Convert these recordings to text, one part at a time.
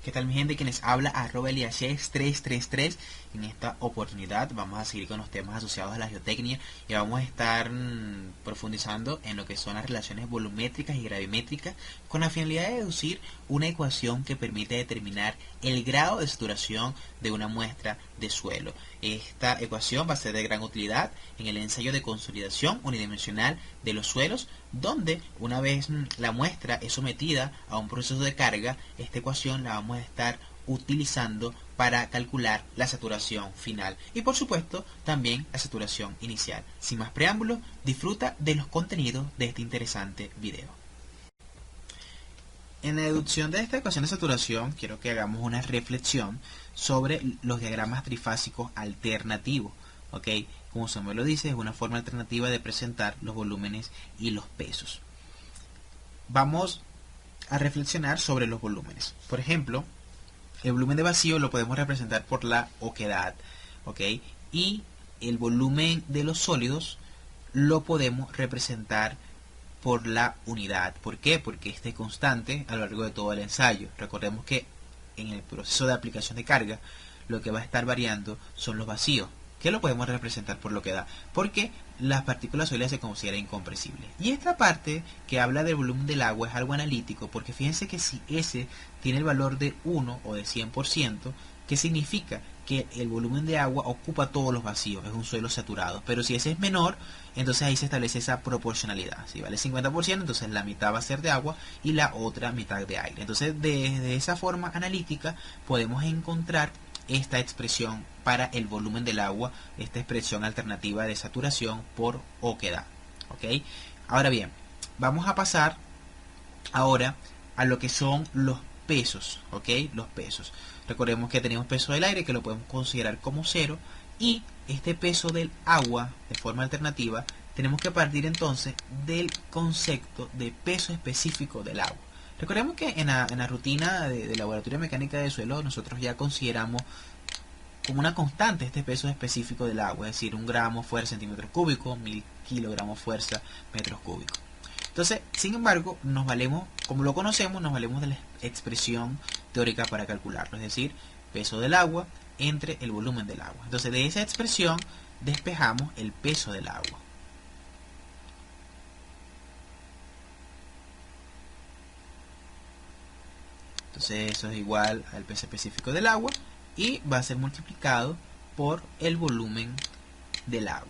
¿Qué tal mi gente? Quienes habla @eliases333. En esta oportunidad vamos a seguir con los temas asociados a la geotecnia y vamos a estar profundizando en lo que son las relaciones volumétricas y gravimétricas con la finalidad de deducir una ecuación que permite determinar el grado de saturación de una muestra de suelo. Esta ecuación va a ser de gran utilidad en el ensayo de consolidación unidimensional de los suelos, donde una vez la muestra es sometida a un proceso de carga, esta ecuación la vamos a estar utilizando para calcular la saturación final y por supuesto también la saturación inicial. Sin más preámbulos, disfruta de los contenidos de este interesante video. En la deducción de esta ecuación de saturación quiero que hagamos una reflexión sobre los diagramas trifásicos alternativos. ¿Ok? Como su nombre lo dice, es una forma alternativa de presentar los volúmenes y los pesos. Vamos a reflexionar sobre los volúmenes. Por ejemplo, el volumen de vacío lo podemos representar por la oquedad, ¿ok? Y el volumen de los sólidos lo podemos representar por la unidad. ¿Por qué? Porque este es constante a lo largo de todo el ensayo. Recordemos que en el proceso de aplicación de carga lo que va a estar variando son los vacíos, que lo podemos representar por lo que da, porque las partículas sólidas se consideran incompresibles. Y esta parte que habla del volumen del agua es algo analítico, porque fíjense que si S tiene el valor de 1 o de 100%, ¿qué significa? Que el volumen de agua ocupa todos los vacíos, es un suelo saturado. Pero si ese es menor, entonces ahí se establece esa proporcionalidad. Si vale 50%, entonces la mitad va a ser de agua y la otra mitad de aire. Entonces, de esa forma analítica podemos encontrar esta expresión para el volumen del agua, esta expresión alternativa de saturación por oquedad. ¿Ok? Ahora bien, vamos a pasar ahora a lo que son los pesos. ¿Ok? Los pesos. Recordemos que tenemos peso del aire, que lo podemos considerar como cero, y este peso del agua, de forma alternativa, tenemos que partir entonces del concepto de peso específico del agua. Recordemos que en la rutina de laboratorio de mecánica de suelo nosotros ya consideramos como una constante este peso específico del agua, es decir, 1 gramo fuerza centímetros cúbicos, 1000 kilogramos fuerza metros cúbicos. Entonces, sin embargo, nos valemos, como lo conocemos, nos valemos de la expresión teórica para calcularlo, es decir, peso del agua entre el volumen del agua. Entonces, de esa expresión despejamos el peso del agua. Entonces, eso es igual al peso específico del agua y va a ser multiplicado por el volumen del agua.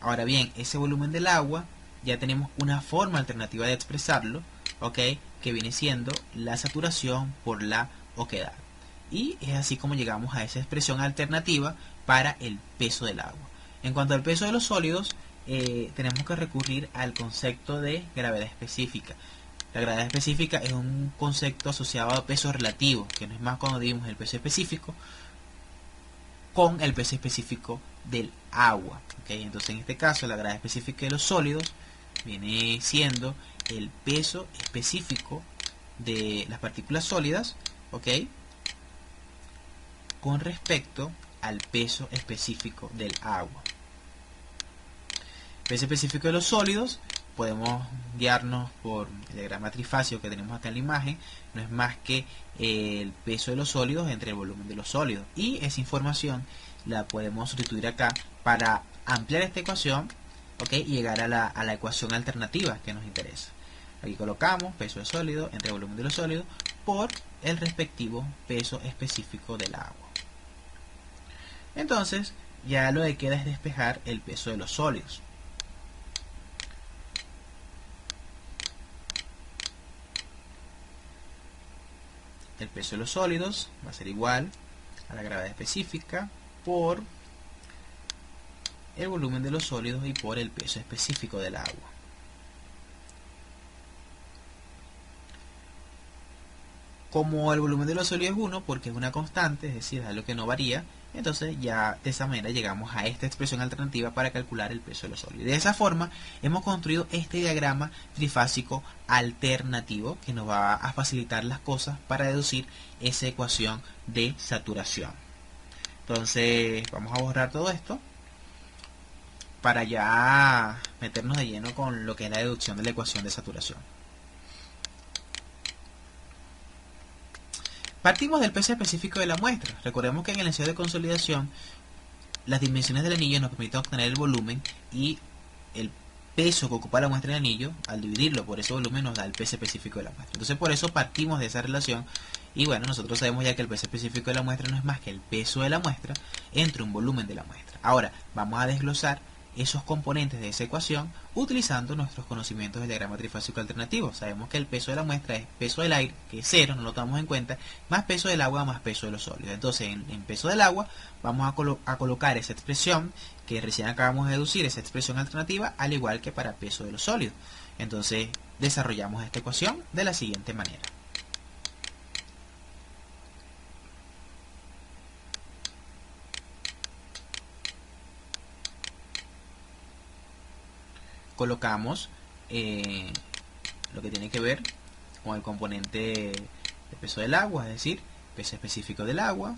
Ahora bien, ese volumen del agua ya tenemos una forma alternativa de expresarlo, ¿ok? Que viene siendo la saturación por la oquedad. Y es así como llegamos a esa expresión alternativa para el peso del agua. En cuanto al peso de los sólidos, tenemos que recurrir al concepto de gravedad específica. La gravedad específica es un concepto asociado a peso relativo, que no es más cuando dividimos el peso específico con el peso específico del agua. ¿Okay? Entonces en este caso la gravedad específica de los sólidos viene siendo el peso específico de las partículas sólidas, ¿okay? Con respecto al peso específico del agua. Peso específico de los sólidos, podemos guiarnos por el diagrama trifásico que tenemos acá en la imagen, no es más que el peso de los sólidos entre el volumen de los sólidos, y esa información la podemos sustituir acá para ampliar esta ecuación, ¿okay? Y llegar a la ecuación alternativa que nos interesa. Aquí colocamos peso de sólido entre el volumen de los sólidos por el respectivo peso específico del agua. Entonces ya lo que queda es despejar el peso de los sólidos. El peso de los sólidos va a ser igual a la gravedad específica por el volumen de los sólidos y por el peso específico del agua. Como el volumen de los sólidos es 1, porque es una constante, es decir, es algo que no varía, entonces ya de esa manera llegamos a esta expresión alternativa para calcular el peso de los sólidos. De esa forma hemos construido este diagrama trifásico alternativo que nos va a facilitar las cosas para deducir esa ecuación de saturación. Entonces vamos a borrar todo esto para ya meternos de lleno con lo que es la deducción de la ecuación de saturación. Partimos del peso específico de la muestra. Recordemos que en el ensayo de consolidación las dimensiones del anillo nos permiten obtener el volumen y el peso que ocupa la muestra del anillo, al dividirlo por ese volumen nos da el peso específico de la muestra. Entonces por eso partimos de esa relación y bueno, nosotros sabemos ya que el peso específico de la muestra no es más que el peso de la muestra entre un volumen de la muestra. Ahora vamos a desglosar esos componentes de esa ecuación utilizando nuestros conocimientos del diagrama trifásico alternativo. Sabemos que el peso de la muestra es peso del aire, que es 0, no lo tomamos en cuenta, más peso del agua más peso de los sólidos. Entonces en peso del agua vamos a colocar esa expresión que recién acabamos de deducir, esa expresión alternativa, al igual que para peso de los sólidos. Entonces desarrollamos esta ecuación de la siguiente manera. Colocamos lo que tiene que ver con el componente de peso del agua, es decir, peso específico del agua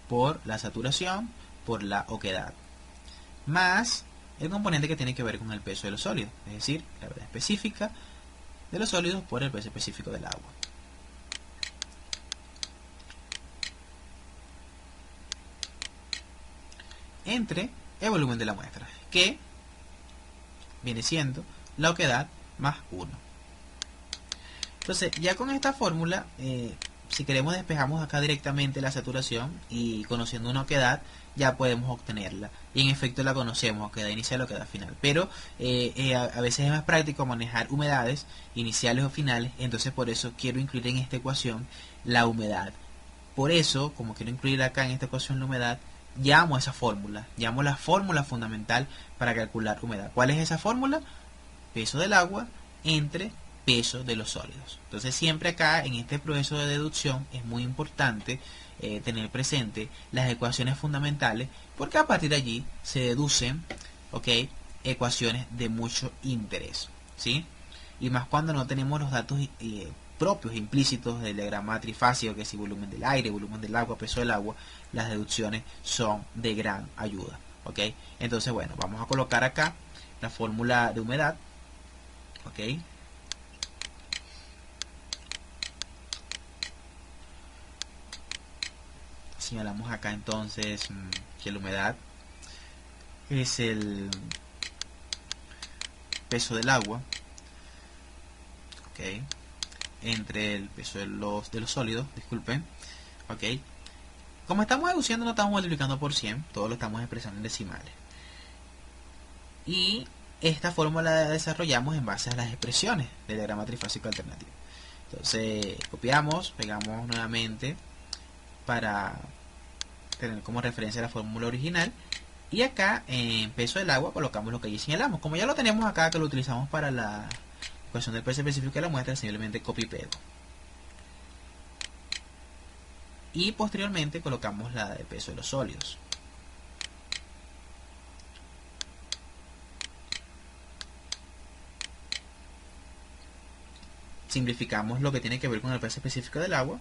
por la saturación por la oquedad, más el componente que tiene que ver con el peso de los sólidos, es decir, la gravedad específica de los sólidos por el peso específico del agua. Entre el volumen de la muestra, que viene siendo la oquedad más 1. Entonces, ya con esta fórmula, si queremos despejamos acá directamente la saturación y conociendo una oquedad, ya podemos obtenerla. Y en efecto la conocemos, oquedad inicial, oquedad final. Pero a veces es más práctico manejar humedades iniciales o finales, entonces por eso quiero incluir en esta ecuación la humedad. Por eso, como quiero incluir acá en esta ecuación la humedad, llamo a esa fórmula, llamo la fórmula fundamental para calcular humedad. ¿Cuál es esa fórmula? Peso del agua entre peso de los sólidos. Entonces siempre acá en este proceso de deducción es muy importante tener presente las ecuaciones fundamentales, porque a partir de allí se deducen ecuaciones de mucho interés, ¿sí? Y más cuando no tenemos los datos propios, implícitos del diagrama trifásico, que si volumen del aire, volumen del agua, peso del agua, las deducciones son de gran ayuda. Entonces, bueno, vamos a colocar acá la fórmula de humedad. Señalamos acá entonces que la humedad es el peso del agua entre el peso de los sólidos, disculpen. Como estamos deduciendo, no estamos multiplicando por 100, todo lo estamos expresando en decimales. Y esta fórmula la desarrollamos en base a las expresiones del diagrama trifásico alternativo. Entonces copiamos, pegamos nuevamente para tener como referencia la fórmula original, y acá en peso del agua colocamos lo que allí señalamos. Como ya lo tenemos acá, que lo utilizamos para la ecuación del peso específico de la muestra, simplemente copio y pego. Y posteriormente colocamos la de peso de los sólidos. Simplificamos lo que tiene que ver con el peso específico del agua.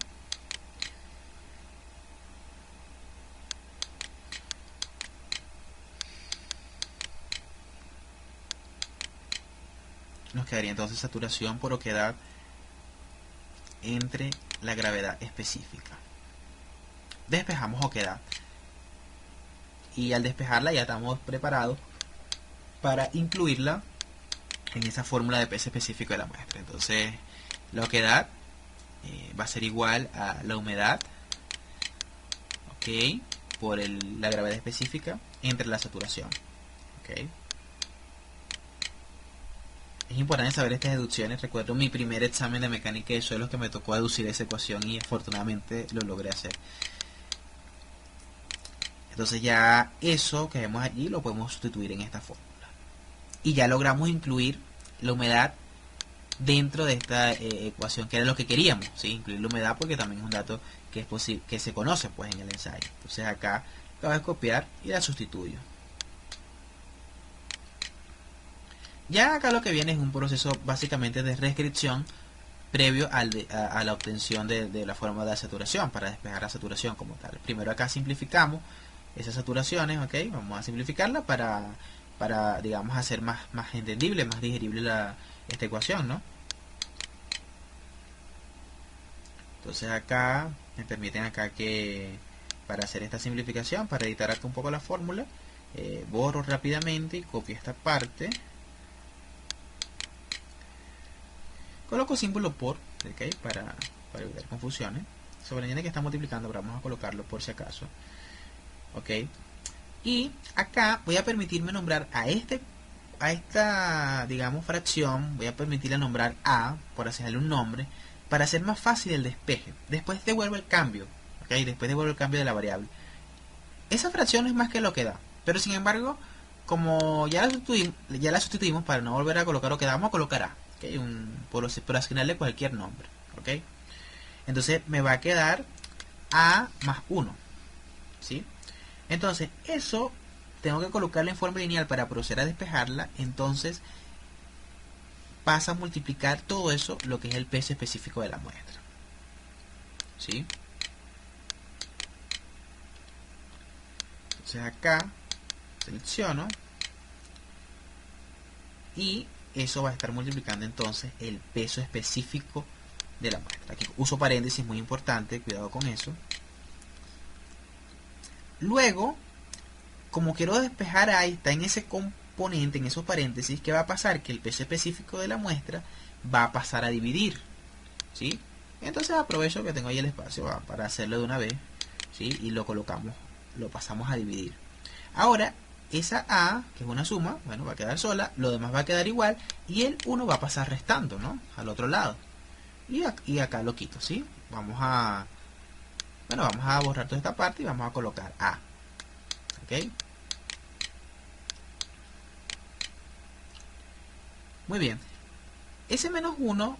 Nos quedaría entonces saturación por oquedad entre la gravedad específica. Despejamos oquedad. Y al despejarla ya estamos preparados para incluirla en esa fórmula de peso específico de la muestra. Entonces, la oquedad va a ser igual a la humedad, por la gravedad específica entre la saturación. Es importante saber estas deducciones. Recuerdo mi primer examen de mecánica de suelos que me tocó deducir esa ecuación y afortunadamente lo logré hacer. Entonces ya eso que vemos allí lo podemos sustituir en esta fórmula. Y ya logramos incluir la humedad dentro de esta ecuación, que era lo que queríamos, ¿sí? Incluir la humedad porque también es un dato que es posible, que se conoce pues en el ensayo. Entonces acá lo voy a copiar y la sustituyo. Ya acá lo que viene es un proceso básicamente de reescripción previo a la obtención de la fórmula de saturación, para despejar la saturación como tal. Primero acá simplificamos esas saturaciones, vamos a simplificarla para digamos hacer más entendible, más digerible esta ecuación, ¿no? Entonces acá me permiten acá que para hacer esta simplificación, para editar acá un poco la fórmula, borro rápidamente y copio esta parte, coloco símbolo por, ¿okay? Para evitar confusiones. Sobreentiende que está multiplicando, pero vamos a colocarlo por si acaso. Ok, y acá voy a permitirme nombrar a esta, digamos, fracción, voy a permitirle nombrar A, por asignarle un nombre, para hacer más fácil el despeje. Después devuelvo el cambio, ¿ok? Después devuelvo el cambio de la variable. Esa fracción es más que lo que da, pero sin embargo, como ya la sustituimos para no volver a colocar lo que da, vamos a colocar A, ¿okay? Por asignarle cualquier nombre, ¿ok? Entonces me va a quedar A más 1, ¿sí? Entonces, eso tengo que colocarla en forma lineal para proceder a despejarla. Entonces, pasa a multiplicar todo eso, lo que es el peso específico de la muestra. ¿Sí? Entonces, acá selecciono y eso va a estar multiplicando entonces el peso específico de la muestra. Aquí uso paréntesis, muy importante, cuidado con eso. Luego, como quiero despejar ahí, está en ese componente, en esos paréntesis, ¿qué va a pasar? Que el peso específico de la muestra va a pasar a dividir, ¿sí? Entonces aprovecho que tengo ahí el espacio para hacerlo de una vez, ¿sí? Y lo colocamos, lo pasamos a dividir. Ahora, esa A, que es una suma, bueno, va a quedar sola, lo demás va a quedar igual, y el 1 va a pasar restando, ¿no? Al otro lado. Y acá lo quito, ¿sí? Vamos a borrar toda esta parte y vamos a colocar A. ¿Ok? Muy bien. Ese menos 1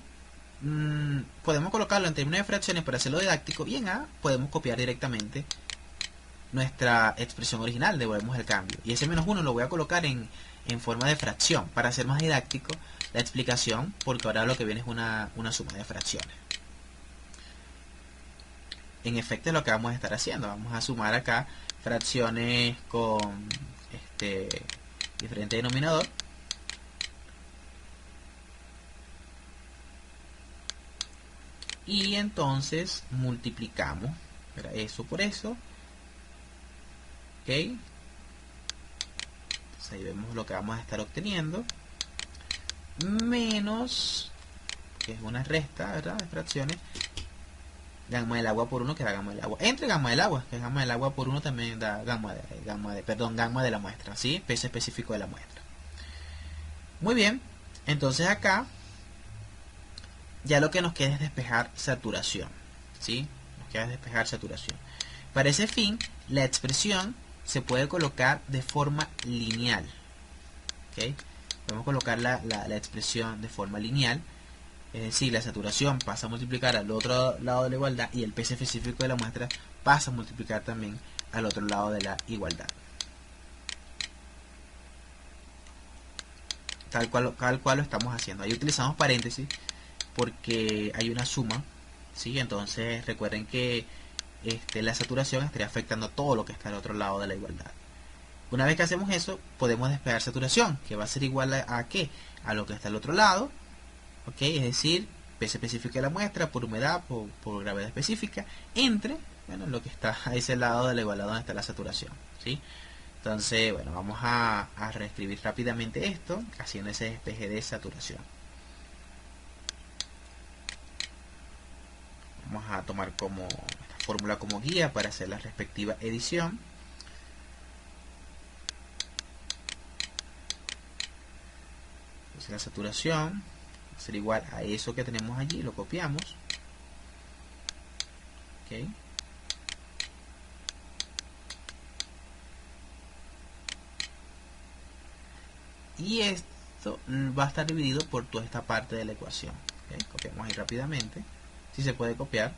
podemos colocarlo en términos de fracciones para hacerlo didáctico, y en A podemos copiar directamente nuestra expresión original, devolvemos el cambio. Y ese menos 1 lo voy a colocar en forma de fracción para hacer más didáctico la explicación, porque ahora lo que viene es una suma de fracciones. En efecto es lo que vamos a estar haciendo. Vamos a sumar acá fracciones con diferente denominador. Y entonces multiplicamos, ¿verdad? Eso por eso. Ok. Entonces ahí vemos lo que vamos a estar obteniendo. Menos, que es una resta, ¿verdad? De fracciones. Gamma del agua por 1 que da gamma del agua. Entre gamma del agua, que gamma del agua por 1 también da gamma de la muestra, ¿sí? Peso específico de la muestra. Muy bien. Entonces acá ya lo que nos queda es despejar saturación, ¿sí? Nos queda despejar saturación. Para ese fin, la expresión se puede colocar de forma lineal, ¿ok? Podemos colocar la expresión de forma lineal, es decir, la saturación pasa a multiplicar al otro lado de la igualdad y el peso específico de la muestra pasa a multiplicar también al otro lado de la igualdad. Tal cual lo estamos haciendo. Ahí utilizamos paréntesis porque hay una suma, ¿sí? Entonces recuerden que la saturación estaría afectando todo lo que está al otro lado de la igualdad. Una vez que hacemos eso, podemos despejar saturación, que va a ser igual a ¿qué? A lo que está al otro lado, ¿ok? Es decir, peso específico de la muestra por humedad, por gravedad específica, entre, bueno, lo que está a ese lado de la igualdad donde está la saturación, ¿sí? Entonces, bueno, vamos a reescribir rápidamente esto, haciendo ese despeje de saturación. Vamos a tomar como esta fórmula como guía para hacer la respectiva edición. Entonces la saturación va a ser igual a eso que tenemos allí, lo copiamos. ¿Okay? Y esto va a estar dividido por toda esta parte de la ecuación. ¿Okay? Copiamos ahí rápidamente. Si se puede copiar.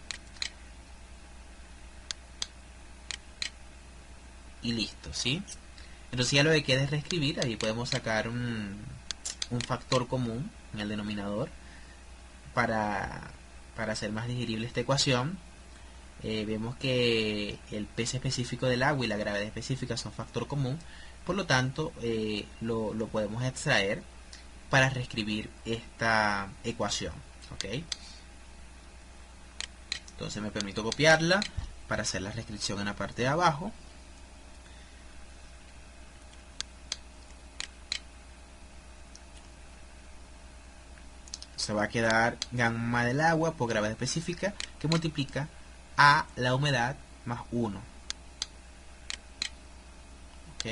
Y listo, ¿sí? Entonces ya lo que queda es reescribir. Ahí podemos sacar un factor común en el denominador para hacer más digerible esta ecuación. Vemos que el peso específico del agua y la gravedad específica son factor común. Por lo tanto, lo podemos extraer para reescribir esta ecuación. ¿Okay? Entonces me permito copiarla para hacer la restricción en la parte de abajo. Se va a quedar gamma del agua por gravedad específica que multiplica a la humedad más 1. ¿Ok?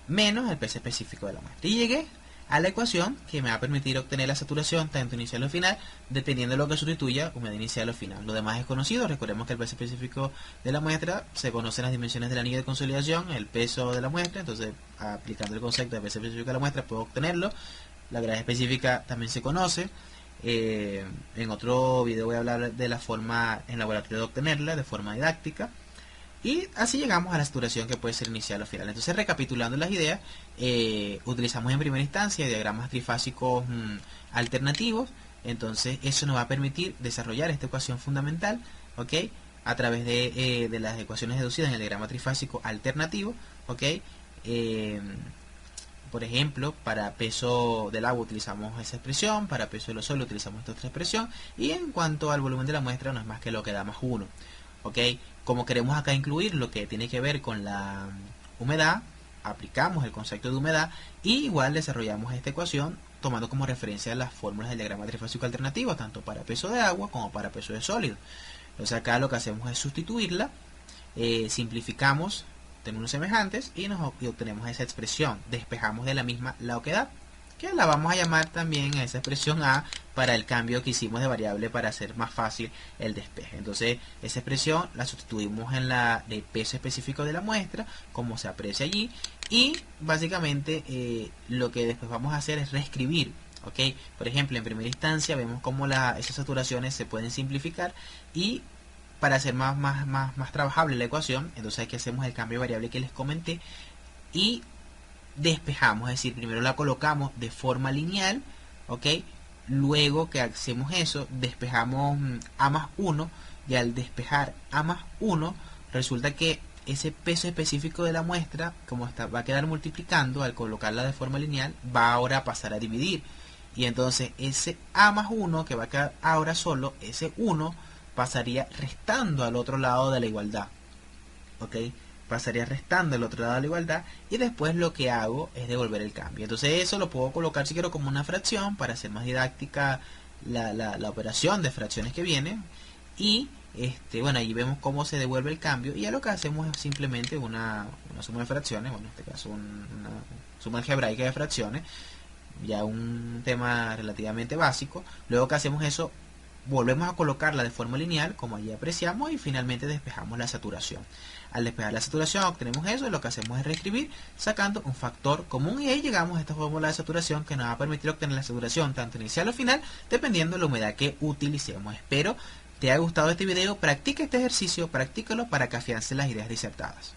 Menos el peso específico de la muestra. Y llegué a la ecuación que me va a permitir obtener la saturación tanto inicial o final, dependiendo de lo que sustituya humedad inicial o final. Lo demás es conocido. Recordemos que el peso específico de la muestra se conocen las dimensiones del anillo de consolidación, el peso de la muestra. Entonces, aplicando el concepto de peso específico de la muestra, puedo obtenerlo. La gravedad específica también se conoce. En otro video voy a hablar de la forma en laboratorio de obtenerla de forma didáctica. Y así llegamos a la saturación que puede ser inicial o final. Entonces, recapitulando las ideas, utilizamos en primera instancia diagramas trifásicos alternativos. Entonces, eso nos va a permitir desarrollar esta ecuación fundamental, ¿ok? A través de las ecuaciones deducidas en el diagrama trifásico alternativo, ¿ok? Por ejemplo, para peso del agua utilizamos esa expresión, para peso de los sólidos utilizamos esta otra expresión, y en cuanto al volumen de la muestra no es más que lo que da más 1. ¿Ok? Como queremos acá incluir lo que tiene que ver con la humedad, aplicamos el concepto de humedad y igual desarrollamos esta ecuación tomando como referencia las fórmulas del diagrama trifásico alternativo, tanto para peso de agua como para peso de sólido. Entonces acá lo que hacemos es sustituirla, simplificamos términos semejantes y obtenemos esa expresión. Despejamos de la misma la oquedad, que la vamos a llamar también a esa expresión A para el cambio que hicimos de variable para hacer más fácil el despeje. Entonces esa expresión la sustituimos en la de peso específico de la muestra, como se aprecia allí, y básicamente lo que después vamos a hacer es reescribir. ¿Ok? Por ejemplo, en primera instancia vemos cómo esas saturaciones se pueden simplificar, y para hacer más trabajable la ecuación, entonces aquí hacemos el cambio de variable que les comenté y despejamos, es decir, primero la colocamos de forma lineal, ¿ok? Luego que hacemos eso, despejamos A más 1, y al despejar A más 1, resulta que ese peso específico de la muestra, como va a quedar multiplicando, al colocarla de forma lineal, va ahora a pasar a dividir. Y entonces ese A más 1, que va a quedar ahora solo, ese 1, pasaría restando al otro lado de la igualdad. ¿Ok? Pasaría restando al otro lado de la igualdad, y después lo que hago es devolver el cambio. Entonces eso lo puedo colocar si quiero como una fracción para hacer más didáctica la operación de fracciones que viene. Y bueno, ahí vemos cómo se devuelve el cambio, y ya lo que hacemos es simplemente una suma de fracciones, bueno, en este caso una suma algebraica de fracciones, ya un tema relativamente básico. Luego que hacemos eso, volvemos a colocarla de forma lineal, como allí apreciamos, y finalmente despejamos la saturación. Al despejar la saturación obtenemos eso, y lo que hacemos es reescribir sacando un factor común, y ahí llegamos a esta fórmula de saturación que nos va a permitir obtener la saturación tanto inicial o final, dependiendo de la humedad que utilicemos. Espero te haya gustado este video, practica este ejercicio, practícalo para que afiances las ideas disertadas.